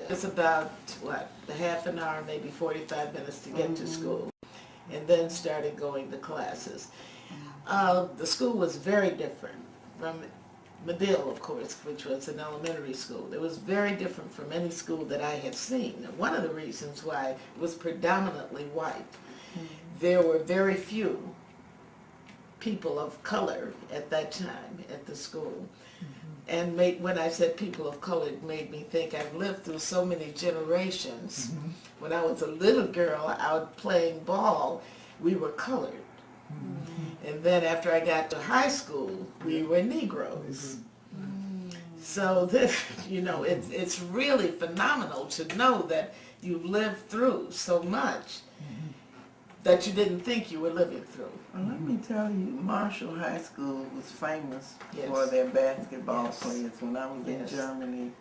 It's about, what, a half an hour, maybe 45 minutes to get to school, and then started going to classes. The school was very different from Medill, of course, which was an elementary school. It was very different from any school that I had seen. And one of the reasons why it was predominantly white. There were very few people of color at that time at the school. And when I said people of color, it made me think I've lived through so many generations. When I was a little girl out playing ball, we were colored. And then after I got to high school, we were Negroes. So this, it's really phenomenal to know that you've lived through so much that you didn't think you were living through. Well, let me tell you, Marshall High School was famous Yes. for their basketball Yes. players. When I was in Yes. Germany,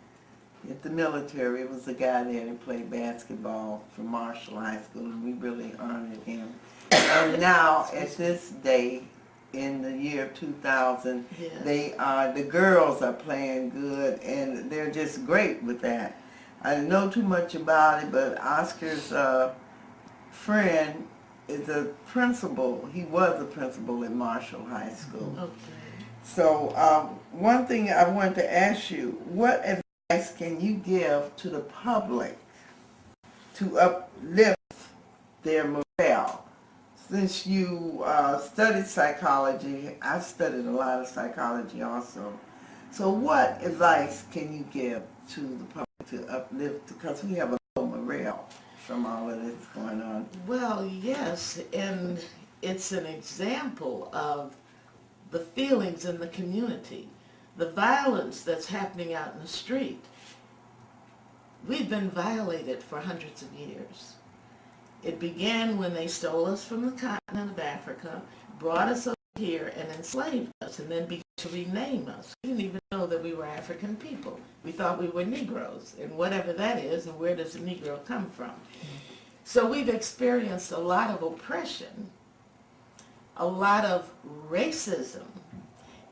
at the military, it was a guy there that played basketball for Marshall High School, and we really honored him. And now, at this day, in the year 2000, Yes. the girls are playing good, and they're just great with that. I didn't know too much about it, but Oscar's friend is a principal. He was a principal at Marshall High School. Okay. So one thing I wanted to ask you, what advice can you give to the public to uplift their morale? Since you studied psychology, I've studied a lot of psychology also. So what advice can you give to the public to uplift, because we have a low morale from all of this going on? Well, yes, and it's an example of the feelings in the community, the violence that's happening out in the street. We've been violated for hundreds of years. It began when they stole us from the continent of Africa, brought us over here and enslaved us, and then began to rename us. We didn't even know that we were African people. We thought we were Negroes, and whatever that is, and where does a Negro come from? So we've experienced a lot of oppression, a lot of racism,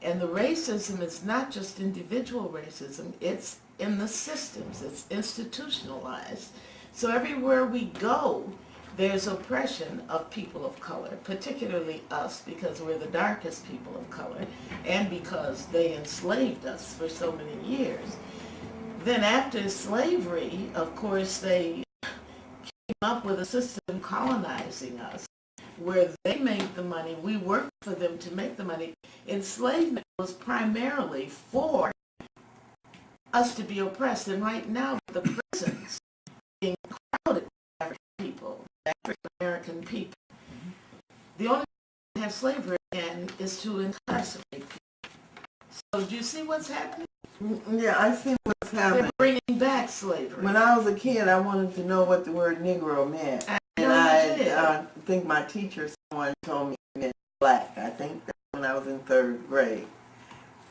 and the racism is not just individual racism, it's in the systems, it's institutionalized. So everywhere we go, there's oppression of people of color, particularly us, because we're the darkest people of color, and because they enslaved us for so many years. Then after slavery, of course, they came up with a system colonizing us, where they made the money, we worked for them to make the money. Enslavement was primarily for us to be oppressed, and right now the prisons being crowded with African people, African American people. The only way to have slavery again is to incarcerate people. So do you see what's happening? Yeah, I see what's happening. They're bringing back slavery. When I was a kid, I wanted to know what the word Negro meant. And I think my teacher, someone told me it meant black. I think that's when I was in 3rd grade.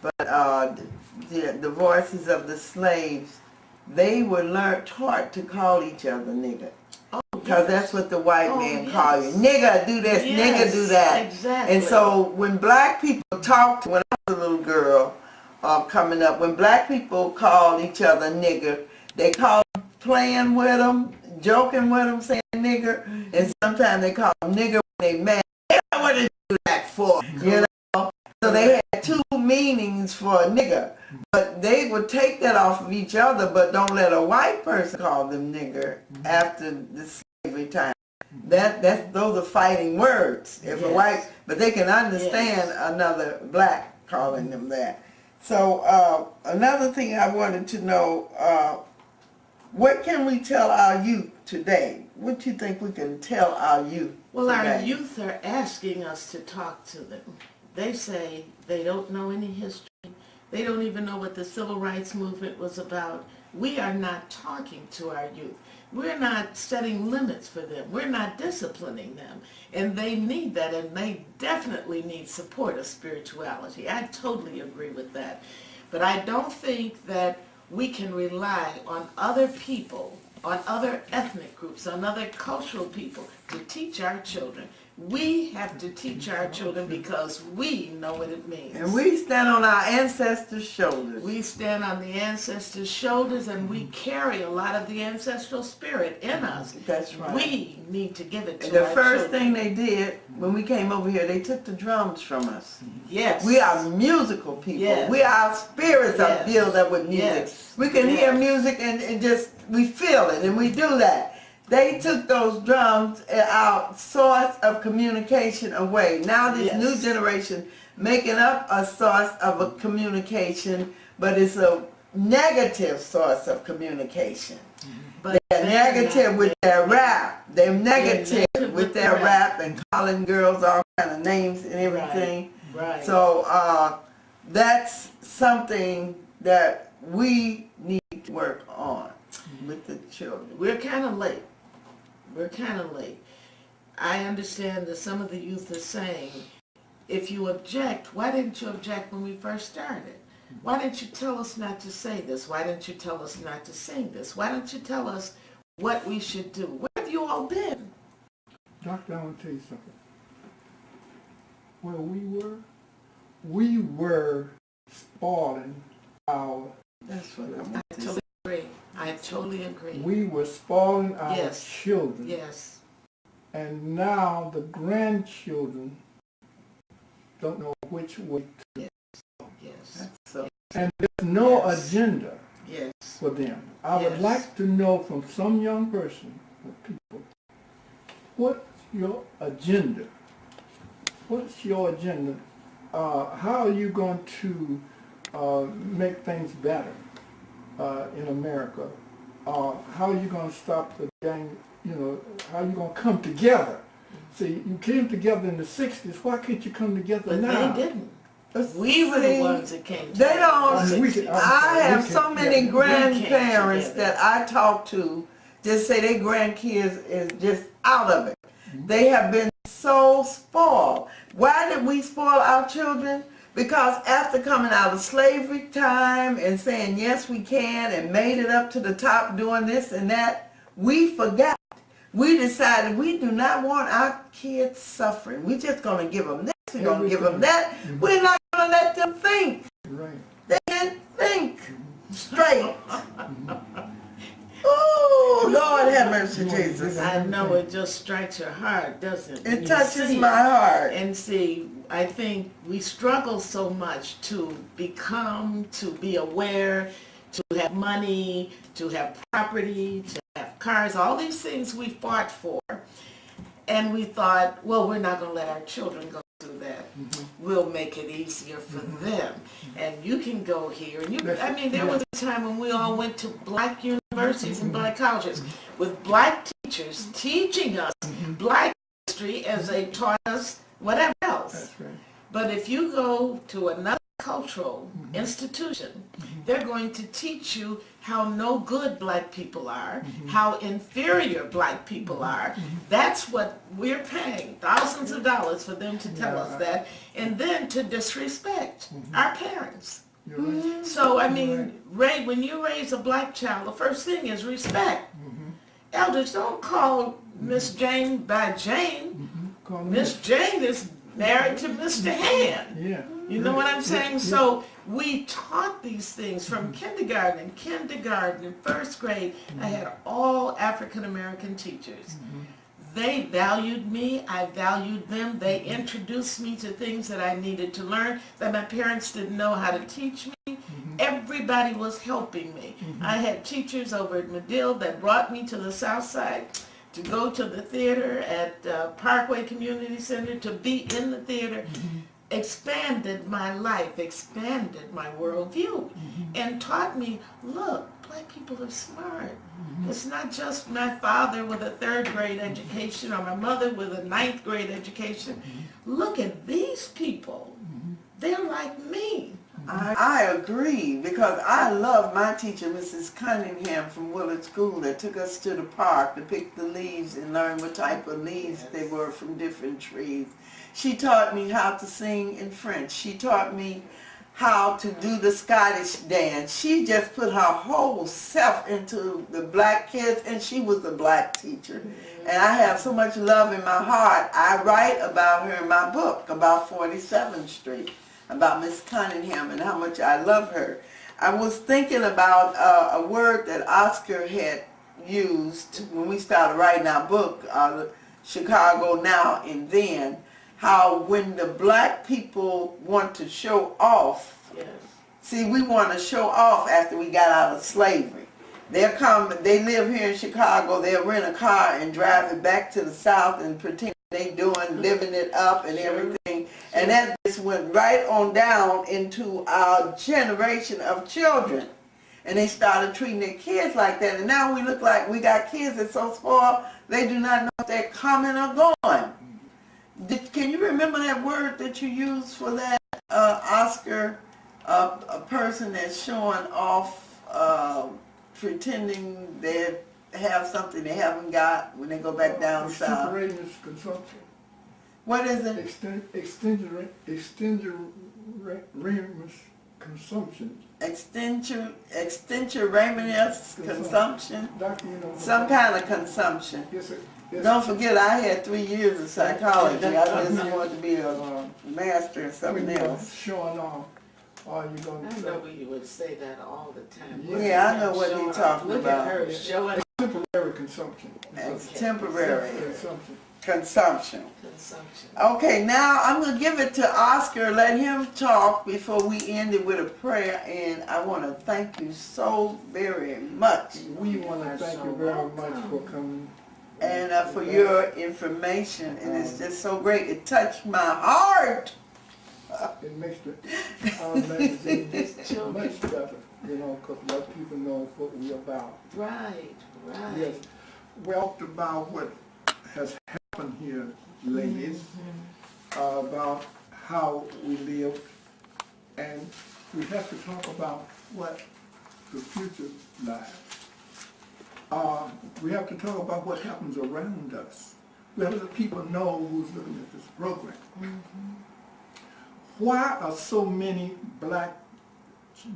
But the voices of the slaves, they were taught to call each other nigger. Because that's what the white man called you. Nigger, do this, nigger, do that. Exactly. And so when black people talked, when I was a little girl coming up, when black people called each other nigger, they called playing with them, joking with them, saying nigger, and sometimes they called them nigger when they mad. They don't know what to do that for, you know? So they had two meanings for a nigger, but they would take that off of each other, but don't let a white person call them nigger after the slavery time. Those are fighting words. If a white, but they can understand another black calling them that. So another thing I wanted to know, what can we tell our youth today? What do you think we can tell our youth Well, today? our youth are asking us to talk to them. They say they don't know any history. They don't even know what the civil rights movement was about. We are not talking to our youth. We're not setting limits for them. We're not disciplining them. And they need that, and they definitely need support of spirituality. I totally agree with that. But I don't think that we can rely on other people, on other ethnic groups, on other cultural people to teach our children. We have to teach our children because we know what it means. And we stand on our ancestors' shoulders. We stand on the ancestors' shoulders, and we carry a lot of the ancestral spirit in us. That's right. We need to give it to And the our first children. thing they did when we came over here, they took the drums from us. Yes. We are musical people. Yes. Our spirits are Yes. filled up with music. Yes. We can Yes. hear music and just, we feel it, and we do that. They took those drums, our source of communication, away. Now this Yes. new generation making up a source of a communication, but it's a negative source of communication. But They're negative with their rap. They're negative negative with their rap and calling girls all kind of names and everything. Right. So that's something that we need to work on with the children. We're kind of late. We're kind of late. I understand that some of the youth are saying, if you object, why didn't you object when we first started? Why didn't you tell us not to say this? Why didn't you tell us not to sing this? Why don't you tell us what we should do? Where have you all been? Doctor, I want to tell you something. Where we were spoiling our, That's what I I want to say. totally agree. I totally agree. we were spoiling our Yes. children. Yes. And now the grandchildren don't know which way to. Yes. So, And there's no Yes. agenda Yes. for them. I would Yes. like to know from some young person or people, what's your agenda? What's your agenda? How are you going to make things better in America? How are you going to stop the gang, how are you going to come together? See, you came together in the 60s, why can't you come together But now? they didn't. We were the ones that came together. They don't. I mean, we can- I have we so can- many yeah. grandparents together. that I talk to just say their grandkids is just out of it. They have been so spoiled. Why did we spoil our children? Because after coming out of slavery time and saying yes we can and made it up to the top doing this and that, we forgot. We decided we do not want our kids suffering. We're just going to give them this, we're going to give them that. We're not going to let them think. Right. They can't think straight. Oh, Lord have mercy, Jesus. I know it just strikes your heart, doesn't it? It You touches see my heart. And see, I think we struggle so much to be aware, to have money, to have property, to have cars, all these things we fought for. And we thought, well, we're not going to let our children go through that. We'll make it easier for them. And you can go here. And there was a time when we all went to black universities and black colleges with black teachers teaching us black history as they taught us whatever else. That's right. But if you go to another cultural institution, they're going to teach you how no good black people are, how inferior black people are. That's what we're paying, thousands of dollars for them to tell us that, and then to disrespect our parents. You're right. So, when you raise a black child, the first thing is respect. Elders, don't call Miss Jane by Jane. Call me. Miss Jane is married to Mr. Hand. Yeah. You know what I'm saying? Yeah. So we taught these things from kindergarten and first grade. I had all African American teachers. They valued me, I valued them. They introduced me to things that I needed to learn that my parents didn't know how to teach me. Everybody was helping me. I had teachers over at Medill that brought me to the South Side to go to the theater at Parkway Community Center, to be in the theater. Expanded my life, expanded my worldview, and taught me, look, black people are smart. It's not just my father with a 3rd grade education or my mother with a 9th grade education. Look at these people. They're like me. I agree, because I love my teacher, Mrs. Cunningham from Willard School, that took us to the park to pick the leaves and learn what type of leaves they were from different trees. She taught me how to sing in French. She taught me how to do the Scottish dance. She just put her whole self into the black kids, and she was a black teacher. And I have so much love in my heart. I write about her in my book about 47th Street, about Miss Cunningham and how much I love her. I was thinking about a word that Oscar had used when we started writing our book, Chicago Now and Then, how when the black people want to show off, Yes. see, we want to show off after we got out of slavery. They live here in Chicago, they'll rent a car and drive it back to the South and pretend they doing, living it up and everything. And that just went right on down into our generation of children. And they started treating their kids like that. And now we look like we got kids that's so spoiled, they do not know if they're coming or going. Can you remember that word that you used for that, Oscar? A person that's showing off, pretending they have something they haven't got when they go back down south. Extemporaneous consumption. What is it? Extemporaneous consumption. Extemporaneous consumption. Doctor, you know, Some kind of consumption. Yes, sir. Yes, Don't forget, I had 3 years of psychology. I just wanted to be a master in something when you're else. showing off, are you going I to know you would say that all the time. Yeah, I know what you're talking Look about. at her showing temporary consumption? Temporary Consumption. consumption. consumption. Okay, now I'm going to give it to Oscar, let him talk before we end it with a prayer, and I want to thank you so very much, We want to thank you very much for coming. and for your information, and it's just so great. It touched my heart. It makes our magazine children. much better, you know, because let people know what we're about. Right, right. Yes, well, about what has happened here, ladies, about how we live, and we have to talk about what the future lies. We have to talk about what happens around us. We have to let people know who's looking at this program. Why are so many black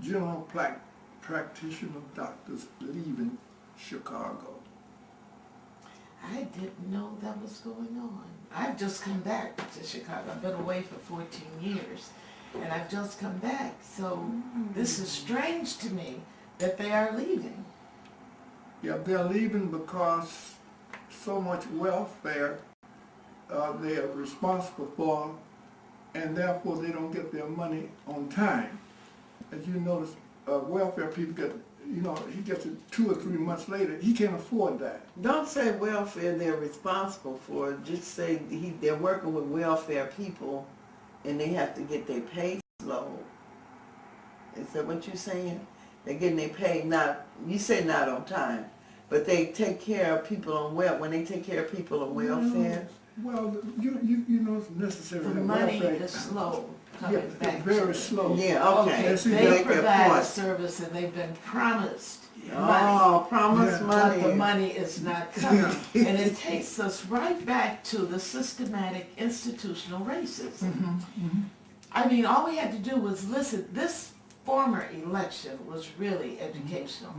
general practitioner doctors leaving Chicago? I didn't know that was going on. I've just come back to Chicago. I've been away for 14 years, and I've just come back. So this is strange to me that they are leaving. Yeah, they're leaving because so much welfare they are responsible for, and therefore they don't get their money on time. As you notice, welfare people get, you know, he gets it 2 or 3 months later. He can't afford that. Don't say welfare they're responsible for. Just say they're working with welfare people, and they have to get their pay slow. Is that what you're saying? They're getting their pay not, you say not on time, but they take care of people on when they take care of people on welfare. Well, you know, it's necessary. The that money welfare- is slow Yeah, coming it's back. very to them. slow. Yeah, okay. That's it. They Make that provide a point. service and they've been promised money, Oh, promise Yeah. but the money. money is not coming. And it takes us right back to the systematic institutional racism. I mean, all we had to do was listen. This former election was really educational.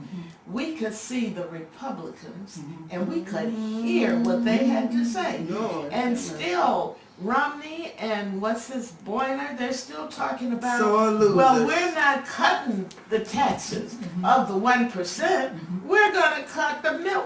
We could see the Republicans and we could hear what they had to say. Lord, And goodness. still, Romney and what's his Boyner, they're still talking about, Sore losers. well, we're not cutting the taxes of the 1%. We're going to cut the middle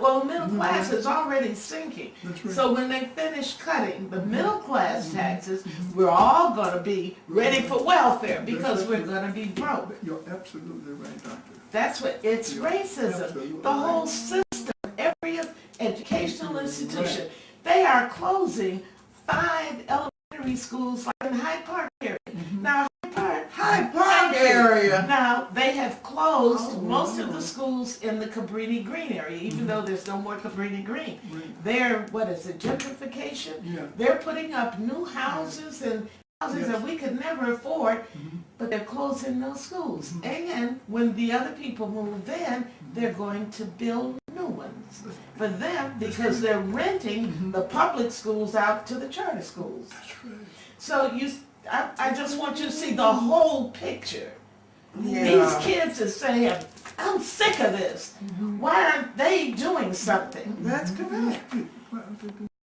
class is already sinking. That's right. So when they finish cutting the middle class taxes, we're all going to be ready for welfare because we're going to be broke. You're absolutely right, Doctor. That's what, it's You're racism. absolutely The whole right. system, every educational institution, they are closing 5 elementary schools like in Hyde Park area. Now, Hyde Park area. Now, they have closed most of the schools in the Cabrini Green area, even though there's no more Cabrini Green. Right. They're, what is it, gentrification? Yeah. They're putting up new houses and houses that we could never afford, but they're closing those schools. And when the other people move in, they're going to build new ones for them because they're renting the public schools out to the charter schools. That's right. So you I just want you to see the whole picture. These Yeah. kids are saying, I'm sick of this. Why aren't they doing something? That's correct.